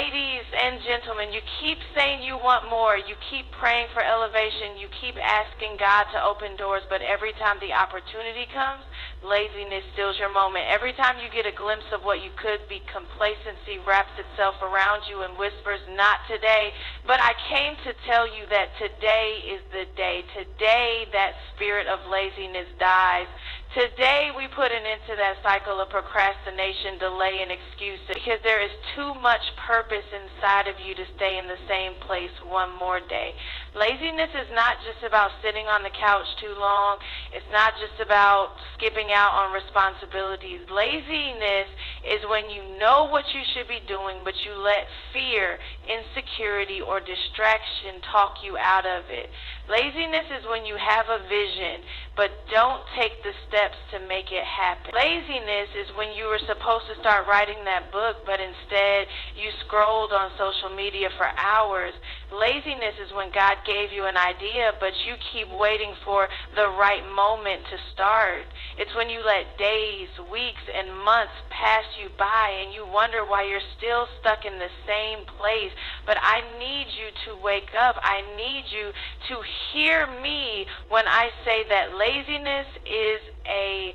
Ladies and gentlemen, you keep saying you want more. You keep praying for elevation. You keep asking God to open doors, but every time the opportunity comes, laziness steals your moment. Every time you get a glimpse of what you could be, complacency wraps itself around you and whispers, not today. But I came to tell you that today is the day. Today that spirit of laziness dies. Today we put an end to that cycle of procrastination, delay, and excuses, because there is too much purpose inside of you to stay in the same place one more day. Laziness is not just about sitting on the couch too long. It's not just about skipping out on responsibilities. Laziness is when you know what you should be doing, but you let fear, insecurity, or distraction talk you out of it. Laziness is when you have a vision, but don't take the steps to make it happen. Laziness is when you were supposed to start writing that book, but instead you scrolled on social media for hours. Laziness is when God gave you an idea, but you keep waiting for the right moment to start. It's when you let days, weeks, and months pass you by and you wonder why you're still stuck in the same place. But I need you to wake up. I need you to hear me when I say that laziness is a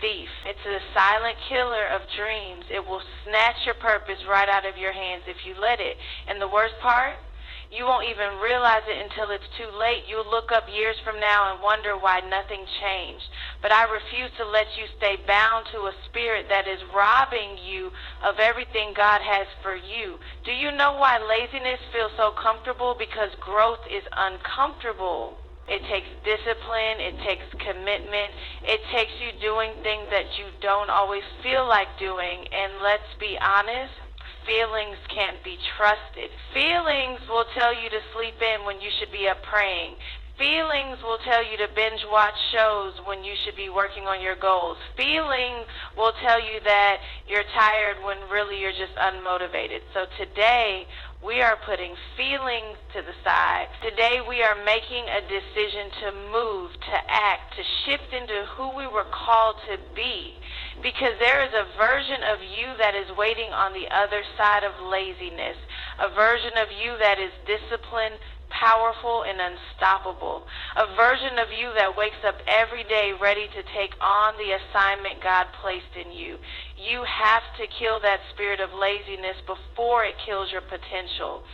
thief. It's a silent killer of dreams. It will snatch your purpose right out of your hands if you let it. And the worst part, you won't even realize it until it's too late. You'll look up years from now and wonder why nothing changed. But I refuse to let you stay bound to a spirit that is robbing you of everything God has for you. Do you know why laziness feels so comfortable? Because growth is uncomfortable. It takes discipline, it takes commitment, it takes you doing things that you don't always feel like doing. And let's be honest, feelings can't be trusted. Feelings will tell you to sleep in when you should be up praying. Feelings will tell you to binge watch shows when you should be working on your goals. Feelings will tell you that you're tired when really you're just unmotivated. So today, we are putting feelings to the side. Today we are making a decision to move, to act, to shift into who we were called to be. Because there is a version of you that is waiting on the other side of laziness. A version of you that is disciplined, powerful, and unstoppable. A version of you that wakes up every day ready to take on the assignment God placed in you. You have to kill that spirit of laziness before it kills your potential.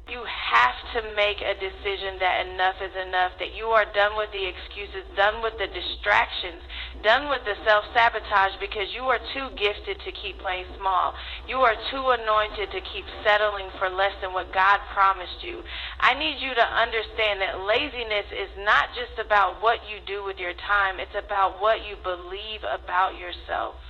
You have to make a decision that enough is enough, that you are done with the excuses, done with the distractions, done with the self-sabotage, because you are too gifted to keep playing small. You are too anointed to keep settling for less than what God promised you. I need you to understand that laziness is not just about what you do with your time, it's about what you believe about yourself.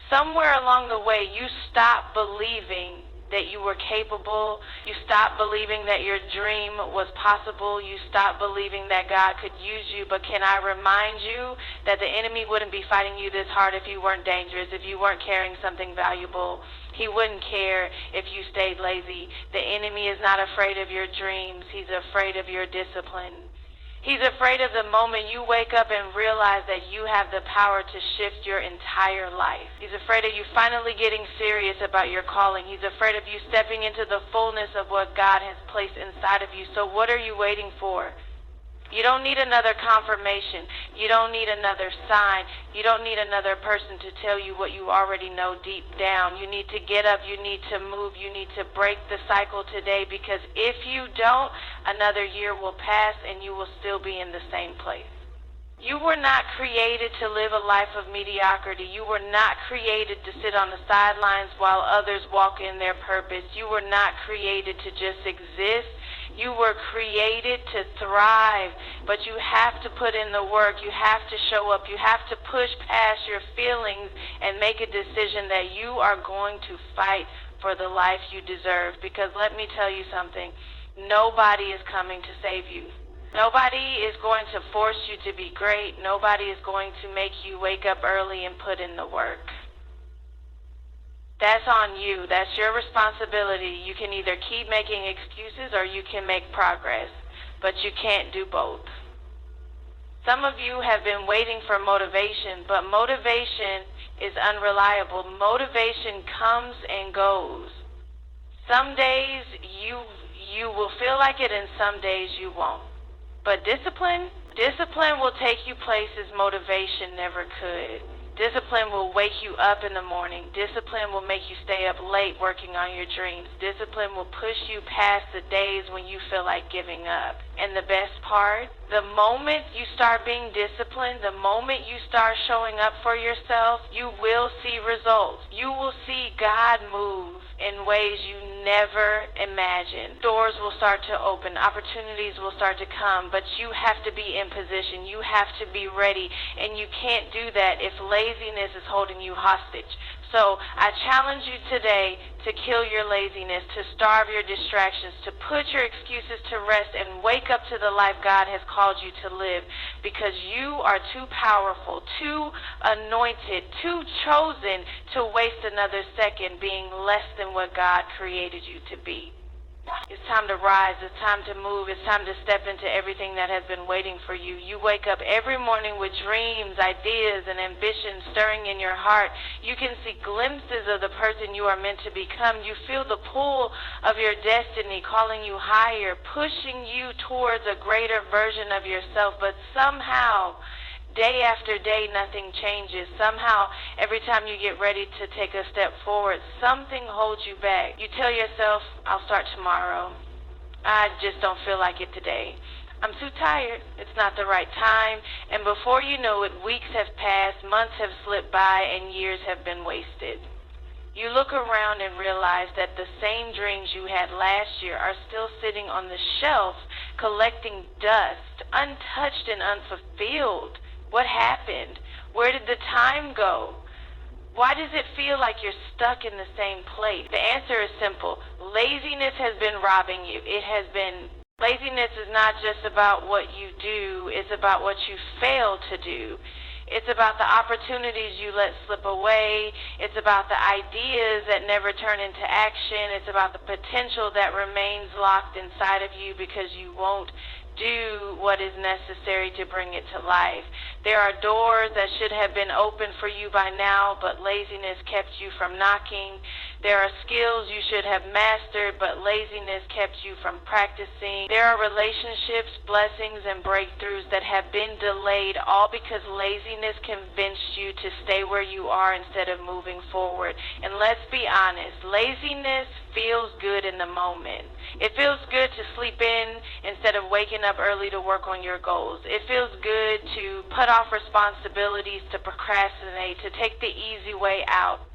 Somewhere along the way, you stop believing that you were capable. You stopped believing that your dream was possible. You stopped believing that God could use you. But can I remind you that the enemy wouldn't be fighting you this hard if you weren't dangerous, if you weren't carrying something valuable. He wouldn't care if you stayed lazy. The enemy is not afraid of your dreams. He's afraid of your discipline. He's afraid of the moment you wake up and realize that you have the power to shift your entire life. He's afraid of you finally getting serious about your calling. He's afraid of you stepping into the fullness of what God has placed inside of you. So what are you waiting for? You don't need another confirmation. You don't need another sign. You don't need another person to tell you what you already know deep down. You need to get up. You need to move. You need to break the cycle today, because if you don't, another year will pass and you will still be in the same place. You were not created to live a life of mediocrity. You were not created to sit on the sidelines while others walk in their purpose. You were not created to just exist. You were created to thrive, but you have to put in the work. You have to show up. You have to push past your feelings and make a decision that you are going to fight for the life you deserve. Because let me tell you something, nobody is coming to save you. Nobody is going to force you to be great. Nobody is going to make you wake up early and put in the work. That's on you. That's your responsibility. You can either keep making excuses or you can make progress, but you can't do both. Some of you have been waiting for motivation, but motivation is unreliable. Motivation comes and goes. Some days you will feel like it, and some days you won't. But discipline will take you places motivation never could. Discipline will wake you up in the morning. Discipline will make you stay up late working on your dreams. Discipline will push you past the days when you feel like giving up. And the best part, the moment you start being disciplined, the moment you start showing up for yourself, you will see results. You will see God move in ways you never imagined. Doors will start to open. Opportunities will start to come. But you have to be in position. You have to be ready. And you can't do that if laziness is holding you hostage. So I challenge you today to kill your laziness, to starve your distractions, to put your excuses to rest and wake up to the life God has called you to live, because you are too powerful, too anointed, too chosen to waste another second being less than what God created you to be. It's time to rise. It's time to move. It's time to step into everything that has been waiting for you. You wake up every morning with dreams, ideas, and ambitions stirring in your heart. You can see glimpses of the person you are meant to become. You feel the pull of your destiny calling you higher, pushing you towards a greater version of yourself. But somehow, day after day, nothing changes. Somehow, every time you get ready to take a step forward, something holds you back. You tell yourself, I'll start tomorrow. I just don't feel like it today. I'm too tired. It's not the right time. And before you know it, weeks have passed, months have slipped by, and years have been wasted. You look around and realize that the same dreams you had last year are still sitting on the shelf, collecting dust, untouched and unfulfilled. What happened? Where did the time go? Why does it feel like you're stuck in the same place? The answer is simple. Laziness has been robbing you. Laziness is not just about what you do, it's about what you fail to do. It's about the opportunities you let slip away. It's about the ideas that never turn into action. It's about the potential that remains locked inside of you because you won't do what is necessary to bring it to life. There are doors that should have been open for you by now, but laziness kept you from knocking. There are skills you should have mastered, but laziness kept you from practicing. There are relationships, blessings, and breakthroughs that have been delayed, all because laziness convinced you to stay where you are instead of moving forward. And let's be honest, laziness feels good in the moment. It feels good to sleep in instead of waking up early to work on your goals. It feels good to put off responsibilities, to procrastinate, to take the easy way out.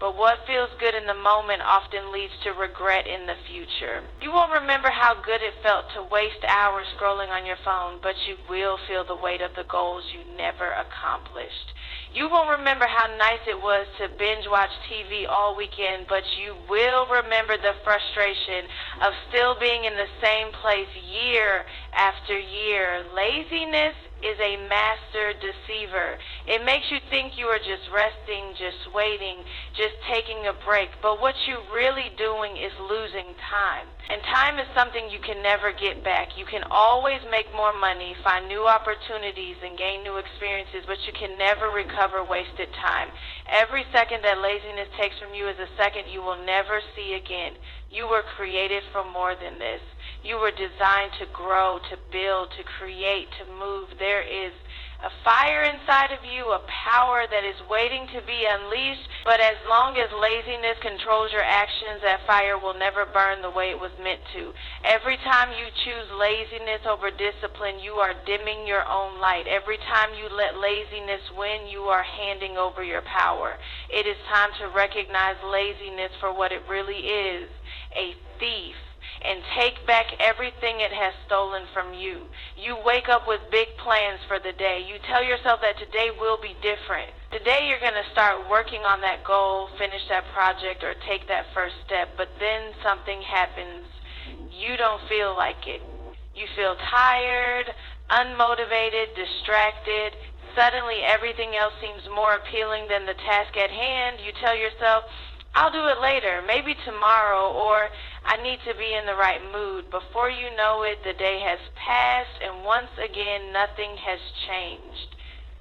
But what feels good in the moment often leads to regret in the future. You won't remember how good it felt to waste hours scrolling on your phone, but you will feel the weight of the goals you never accomplished. You won't remember how nice it was to binge watch TV all weekend, but you will remember the frustration of still being in the same place year after year. Laziness is a master deceiver. It makes you think you are just resting, just waiting, just taking a break. But what you're really doing is losing time. And time is something you can never get back. You can always make more money, find new opportunities, and gain new experiences, but you can never recover wasted time. Every second that laziness takes from you is a second you will never see again. You were created for more than this. You were designed to grow, to build, to create, to move. There is a fire inside of you, a power that is waiting to be unleashed. But as long as laziness controls your actions, that fire will never burn the way it was meant to. Every time you choose laziness over discipline, you are dimming your own light. Every time you let laziness win, you are handing over your power. It is time to recognize laziness for what it really is, a thief, and take back everything it has stolen from you. You wake up with big plans for the day. You tell yourself that today will be different. Today you're going to start working on that goal, finish that project, or take that first step, but then something happens. You don't feel like it. You feel tired, unmotivated, distracted. Suddenly everything else seems more appealing than the task at hand. You tell yourself, I'll do it later, maybe tomorrow, or I need to be in the right mood. Before you know it, the day has passed, and once again, nothing has changed.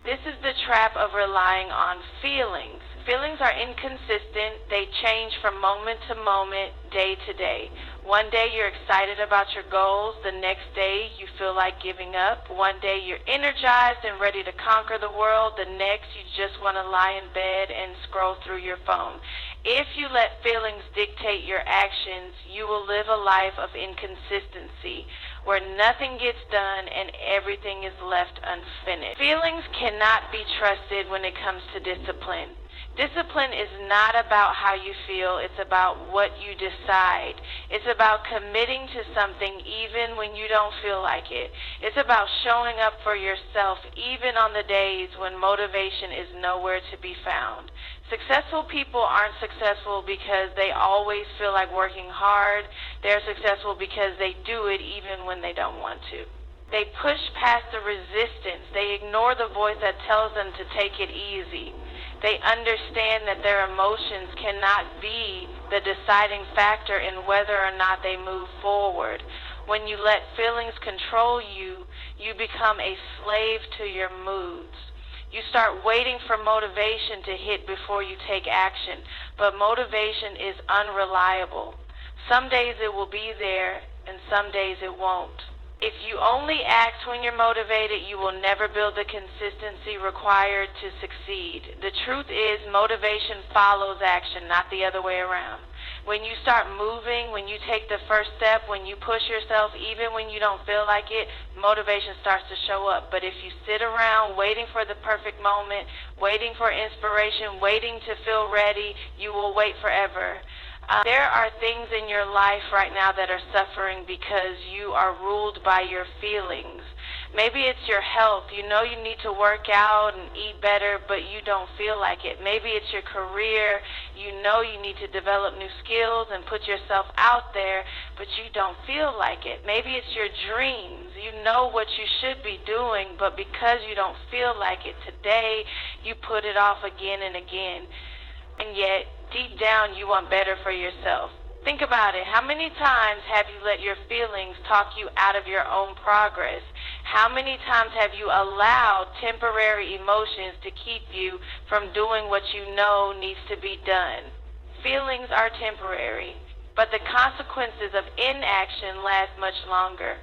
This is the trap of relying on feelings, Feelings are inconsistent. They change from moment to moment, day to day. One day you're excited about your goals. The next day you feel like giving up. One day you're energized and ready to conquer the world. The next you just want to lie in bed and scroll through your phone. If you let feelings dictate your actions, you will live a life of inconsistency, where nothing gets done and everything is left unfinished. Feelings cannot be trusted when it comes to discipline. Discipline is not about how you feel, it's about what you decide. It's about committing to something even when you don't feel like it. It's about showing up for yourself even on the days when motivation is nowhere to be found. Successful people aren't successful because they always feel like working hard. They're successful because they do it even when they don't want to. They push past the resistance. They ignore the voice that tells them to take it easy. They understand that their emotions cannot be the deciding factor in whether or not they move forward. When you let feelings control you, you become a slave to your moods. You start waiting for motivation to hit before you take action, but motivation is unreliable. Some days it will be there, and some days it won't. If you only act when you're motivated, you will never build the consistency required to succeed. The truth is, motivation follows action, not the other way around. When you start moving, when you take the first step, when you push yourself, even when you don't feel like it, motivation starts to show up. But if you sit around waiting for the perfect moment, waiting for inspiration, waiting to feel ready, you will wait forever. There are things in your life right now that are suffering because you are ruled by your feelings. Maybe it's your health. You know you need to work out and eat better, but you don't feel like it. Maybe it's your career. You know you need to develop new skills and put yourself out there, but you don't feel like it. Maybe it's your dreams. You know what you should be doing, but because you don't feel like it today, you put it off again and again. And yet, deep down, you want better for yourself. Think about it. How many times have you let your feelings talk you out of your own progress? How many times have you allowed temporary emotions to keep you from doing what you know needs to be done? Feelings are temporary, but the consequences of inaction last much longer.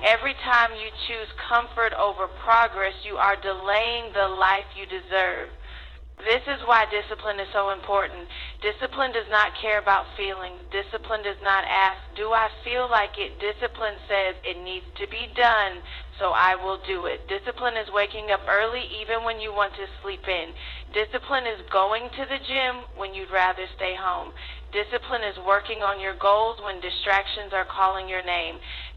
Every time you choose comfort over progress, you are delaying the life you deserve. This is why discipline is so important. Discipline does not care about feelings. Discipline does not ask, do I feel like it? Discipline says it needs to be done, so I will do it. Discipline is waking up early even when you want to sleep in. Discipline is going to the gym when you'd rather stay home. Discipline is working on your goals when distractions are calling your name.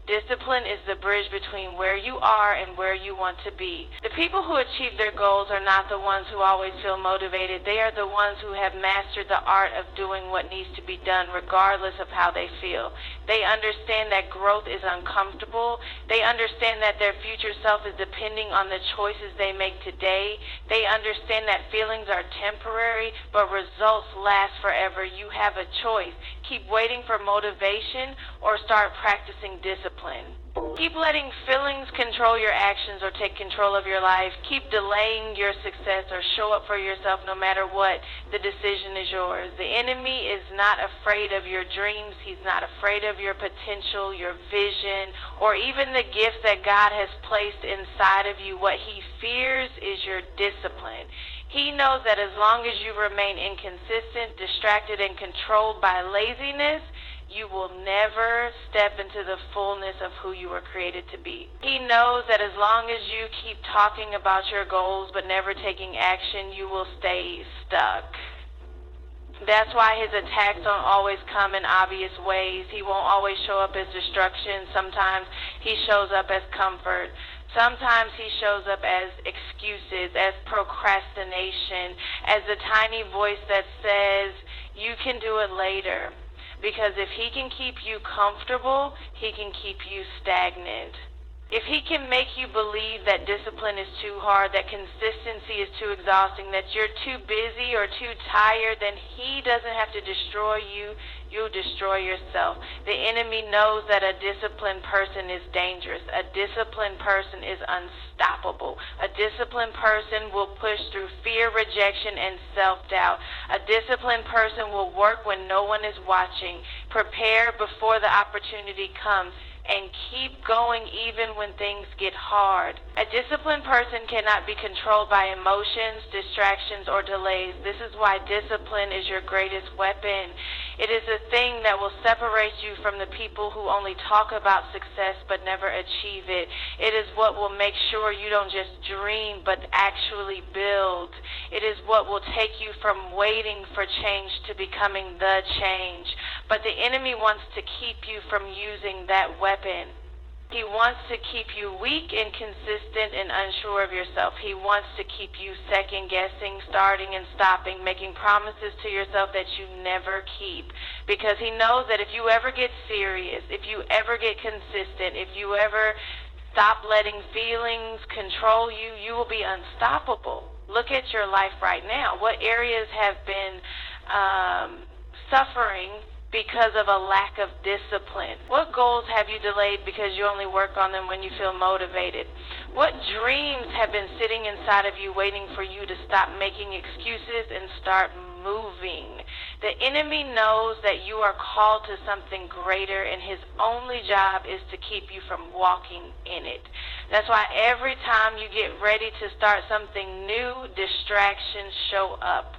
Discipline is the bridge between where you are and where you want to be. The people who achieve their goals are not the ones who always feel motivated. They are the ones who have mastered the art of doing what needs to be done regardless of how they feel. They understand that growth is uncomfortable. They understand that their future self is depending on the choices they make today. They understand that feelings are temporary, but results last forever. You have a choice. Keep waiting for motivation or start practicing discipline. Keep letting feelings control your actions or take control of your life. Keep delaying your success or show up for yourself no matter what. The decision is yours. The enemy is not afraid of your dreams. He's not afraid of your potential, your vision, or even the gifts that God has placed inside of you. What he fears is your discipline. He knows that as long as you remain inconsistent, distracted, and controlled by laziness, you will never step into the fullness of who you were created to be. He knows that as long as you keep talking about your goals but never taking action, you will stay stuck. That's why his attacks don't always come in obvious ways. He won't always show up as destruction. Sometimes he shows up as comfort. Sometimes he shows up as excuses, as procrastination, as the tiny voice that says, you can do it later. Because if he can keep you comfortable, he can keep you stagnant. If he can make you believe that discipline is too hard, that consistency is too exhausting, that you're too busy or too tired, then he doesn't have to destroy you. You'll destroy yourself. The enemy knows that a disciplined person is dangerous. A disciplined person is unstoppable. A disciplined person will push through fear, rejection, and self-doubt. A disciplined person will work when no one is watching, prepare before the opportunity comes, and keep going even when things get hard. A disciplined person cannot be controlled by emotions, distractions, or delays. This is why discipline is your greatest weapon. It is a thing that will separate you from the people who only talk about success but never achieve it. It is what will make sure you don't just dream but actually build. It is what will take you from waiting for change to becoming the change. But the enemy wants to keep you from using that weapon. He wants to keep you weak, inconsistent, and unsure of yourself. He wants to keep you second-guessing, starting and stopping, making promises to yourself that you never keep. Because he knows that if you ever get serious, if you ever get consistent, if you ever stop letting feelings control you, you will be unstoppable. Look at your life right now. What areas have been suffering because of a lack of discipline? What goals have you delayed because you only work on them when you feel motivated? What dreams have been sitting inside of you waiting for you to stop making excuses and start moving? The enemy knows that you are called to something greater, and his only job is to keep you from walking in it. That's why every time you get ready to start something new, distractions show up.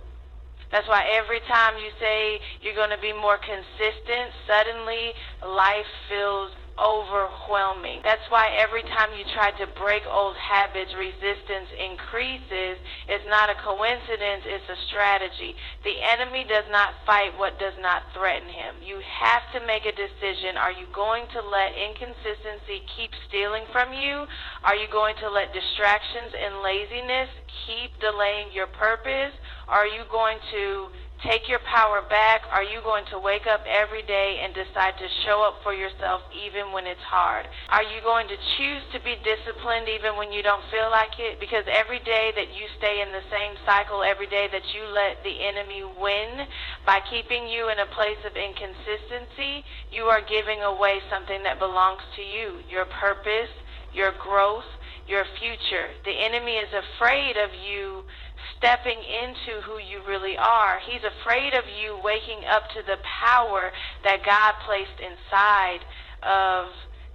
That's why every time you say you're going to be more consistent, suddenly life feels overwhelming. That's why every time you try to break old habits, resistance increases. It's not a coincidence, it's a strategy. The enemy does not fight what does not threaten him. You have to make a decision. Are you going to let inconsistency keep stealing from you? Are you going to let distractions and laziness keep delaying your purpose? Are you going to take your power back? Are you going to wake up every day and decide to show up for yourself even when it's hard? Are you going to choose to be disciplined even when you don't feel like it? Because every day that you stay in the same cycle, every day that you let the enemy win by keeping you in a place of inconsistency, you are giving away something that belongs to you, your purpose, your growth, your future. The enemy is afraid of you stepping into who you really are. He's afraid of you waking up to the power that God placed inside of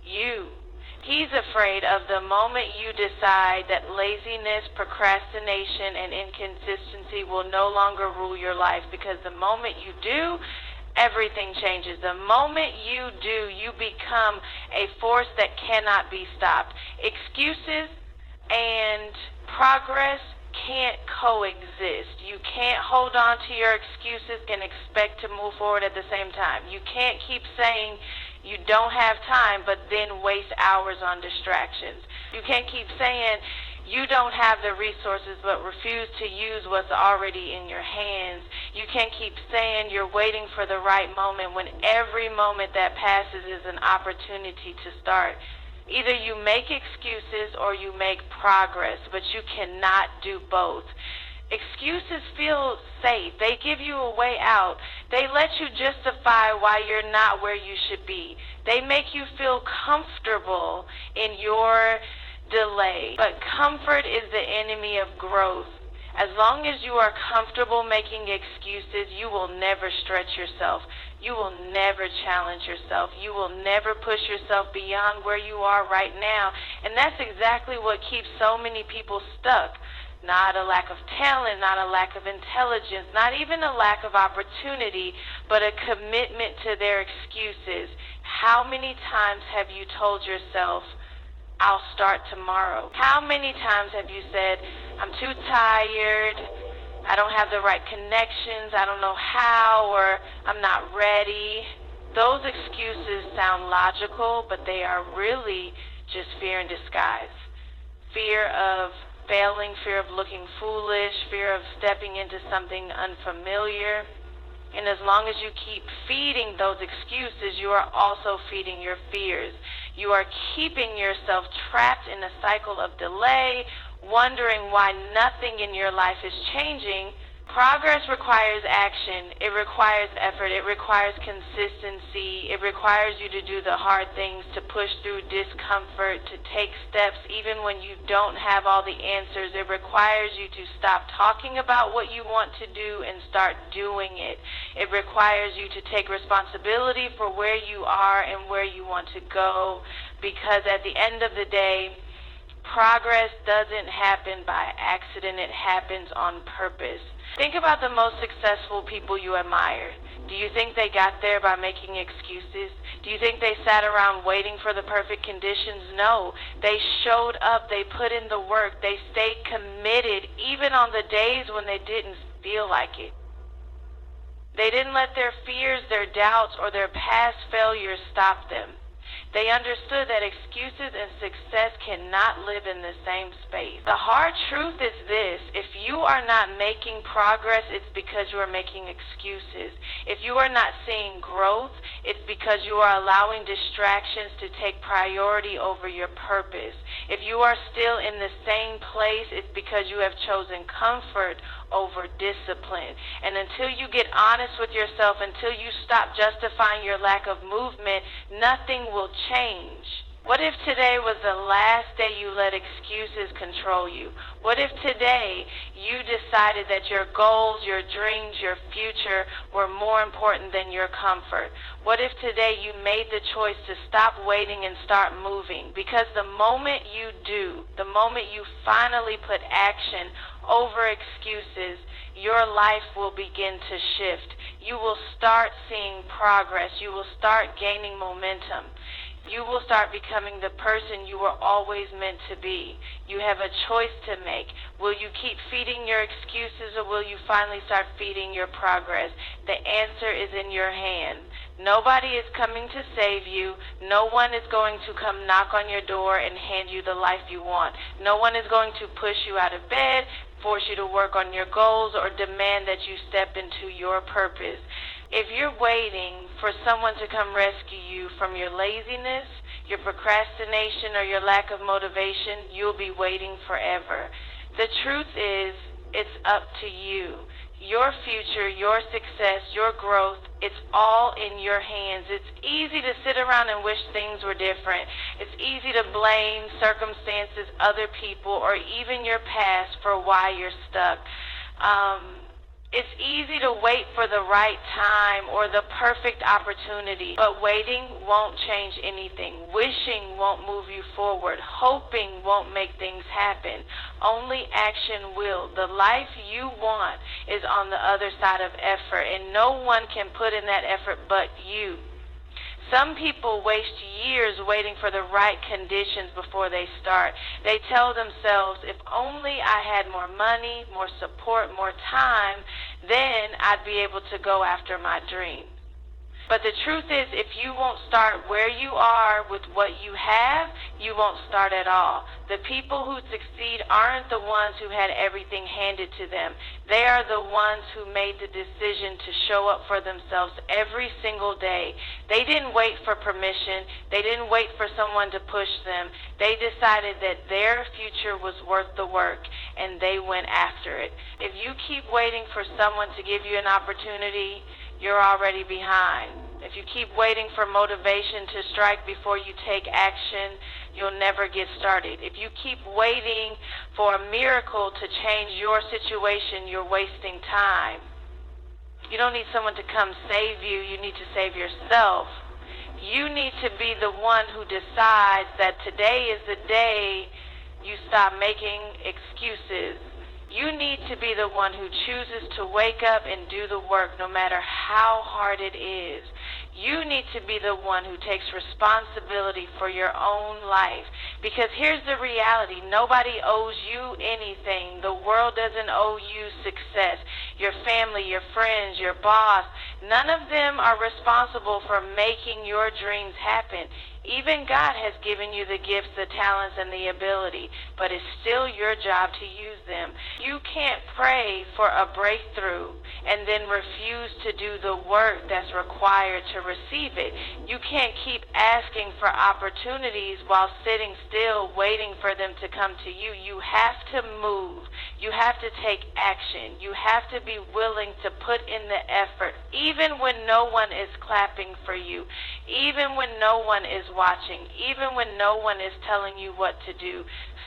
you. He's afraid of the moment you decide that laziness, procrastination, and inconsistency will no longer rule your life, because the moment you do, everything changes. The moment you do, you become a force that cannot be stopped. Excuses and progress can't coexist. You can't hold on to your excuses and expect to move forward at the same time. You can't keep saying you don't have time but then waste hours on distractions. You can't keep saying you don't have the resources but refuse to use what's already in your hands. You can't keep saying you're waiting for the right moment when every moment that passes is an opportunity to start. Either you make excuses or you make progress, but you cannot do both. Excuses feel safe. They give you a way out. They let you justify why you're not where you should be. They make you feel comfortable in your delay. But comfort is the enemy of growth. As long as you are comfortable making excuses, you will never stretch yourself. You will never challenge yourself. You will never push yourself beyond where you are right now. And that's exactly what keeps so many people stuck. Not a lack of talent, not a lack of intelligence, not even a lack of opportunity, but a commitment to their excuses. How many times have you told yourself, I'll start tomorrow? How many times have you said, I'm too tired, I don't have the right connections, I don't know how, or I'm not ready? Those excuses sound logical, but they are really just fear in disguise. Fear of failing, fear of looking foolish, fear of stepping into something unfamiliar. And as long as you keep feeding those excuses, you are also feeding your fears. You are keeping yourself trapped in a cycle of delay, wondering why nothing in your life is changing. Progress requires action. It requires effort. It requires consistency. It requires you to do the hard things, to push through discomfort, to take steps even when you don't have all the answers. It requires you to stop talking about what you want to do and start doing it. It requires you to take responsibility for where you are and where you want to go, because at the end of the day, progress doesn't happen by accident. It happens on purpose. Think about the most successful people you admire. Do you think they got there by making excuses? Do you think they sat around waiting for the perfect conditions? No. They showed up. They put in the work. They stayed committed even on the days when they didn't feel like it. They didn't let their fears, their doubts, or their past failures stop them. They understood that excuses and success cannot live in the same space. The hard truth is this: if you are not making progress, it's because you are making excuses. If you are not seeing growth, it's because you are allowing distractions to take priority over your purpose. If you are still in the same place, it's because you have chosen comfort over discipline. And until you get honest with yourself, until you stop justifying your lack of movement, nothing will change. What if today was the last day you let excuses control you? What if today you decided that your goals, your dreams, your future were more important than your comfort? What if today you made the choice to stop waiting and start moving? Because the moment you do, the moment you finally put action over excuses, your life will begin to shift. You will start seeing progress. You will start gaining momentum. You will start becoming the person you were always meant to be. You have a choice to make. Will you keep feeding your excuses, or will you finally start feeding your progress? The answer is in your hand. Nobody is coming to save you. No one is going to come knock on your door and hand you the life you want. No one is going to push you out of bed, force you to work on your goals, or demand that you step into your purpose. If you're waiting for someone to come rescue you from your laziness, your procrastination, or your lack of motivation, you'll be waiting forever. The truth is, it's up to you. Your future, your success, your growth, it's all in your hands. It's easy to sit around and wish things were different. It's easy to blame circumstances, other people, or even your past for why you're stuck. It's easy to wait for the right time or the perfect opportunity, but waiting won't change anything. Wishing won't move you forward. Hoping won't make things happen. Only action will. The life you want is on the other side of effort, and no one can put in that effort but you. Some people waste years waiting for the right conditions before they start. They tell themselves, if only I had more money, more support, more time, then I'd be able to go after my dream. But the truth is, if you won't start where you are with what you have, you won't start at all. The people who succeed aren't the ones who had everything handed to them. They are the ones who made the decision to show up for themselves every single day. They didn't wait for permission. They didn't wait for someone to push them. They decided that their future was worth the work, and they went after it. If you keep waiting for someone to give you an opportunity, you're already behind. If you keep waiting for motivation to strike before you take action, you'll never get started. If you keep waiting for a miracle to change your situation, you're wasting time. You don't need someone to come save you. You need to save yourself. You need to be the one who decides that today is the day you stop making excuses. You need to be the one who chooses to wake up and do the work no matter how hard it is. You need to be the one who takes responsibility for your own life. Because here's the reality. Nobody owes you anything. The world doesn't owe you success. Your family, your friends, your boss, none of them are responsible for making your dreams happen. Even God has given you the gifts, the talents, and the ability, but it's still your job to use them. You can't pray for a breakthrough and then refuse to do the work that's required to receive it. You can't keep asking for opportunities while sitting still waiting for them to come to you. You have to move. You have to take action. You have to be willing to put in the effort, even when no one is clapping for you, even when no one is watching, even when no one is telling you what to do.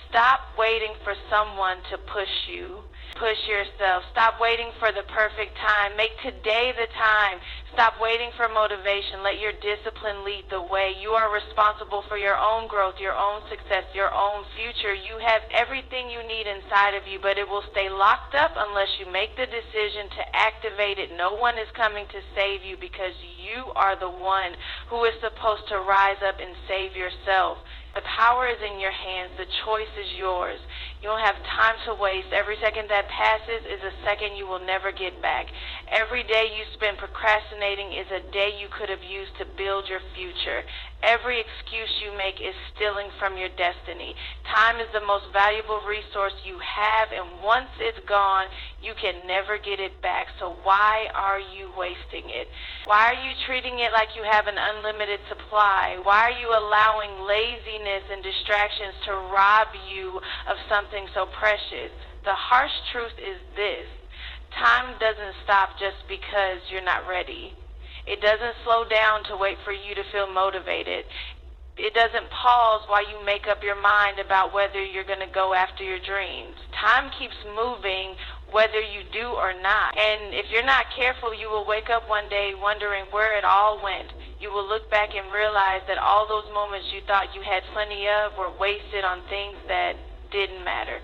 Stop waiting for someone to push you. Push yourself. Stop waiting for the perfect time. Make today the time. Stop waiting for motivation. Let your discipline lead the way. You are responsible for your own growth, your own success, your own future. You have everything you need inside of you, but it will stay locked up unless you make the decision to activate it. No one is coming to save you because you are the one who is supposed to rise up and save yourself. The power is in your hands. The choice is yours. You don't have time to waste. Every second that passes is a second you will never get back. Every day you spend procrastinating is a day you could have used to build your future. Every excuse you make is stealing from your destiny. Time is the most valuable resource you have, and once it's gone, you can never get it back. So why are you wasting it? Why are you treating it like you have an unlimited supply? Why are you allowing laziness and distractions to rob you of something so precious? The harsh truth is this: time doesn't stop just because you're not ready. It doesn't slow down to wait for you to feel motivated. It doesn't pause while you make up your mind about whether you're going to go after your dreams. Time keeps moving whether you do or not. And if you're not careful, you will wake up one day wondering where it all went. You will look back and realize that all those moments you thought you had plenty of were wasted on things that didn't matter.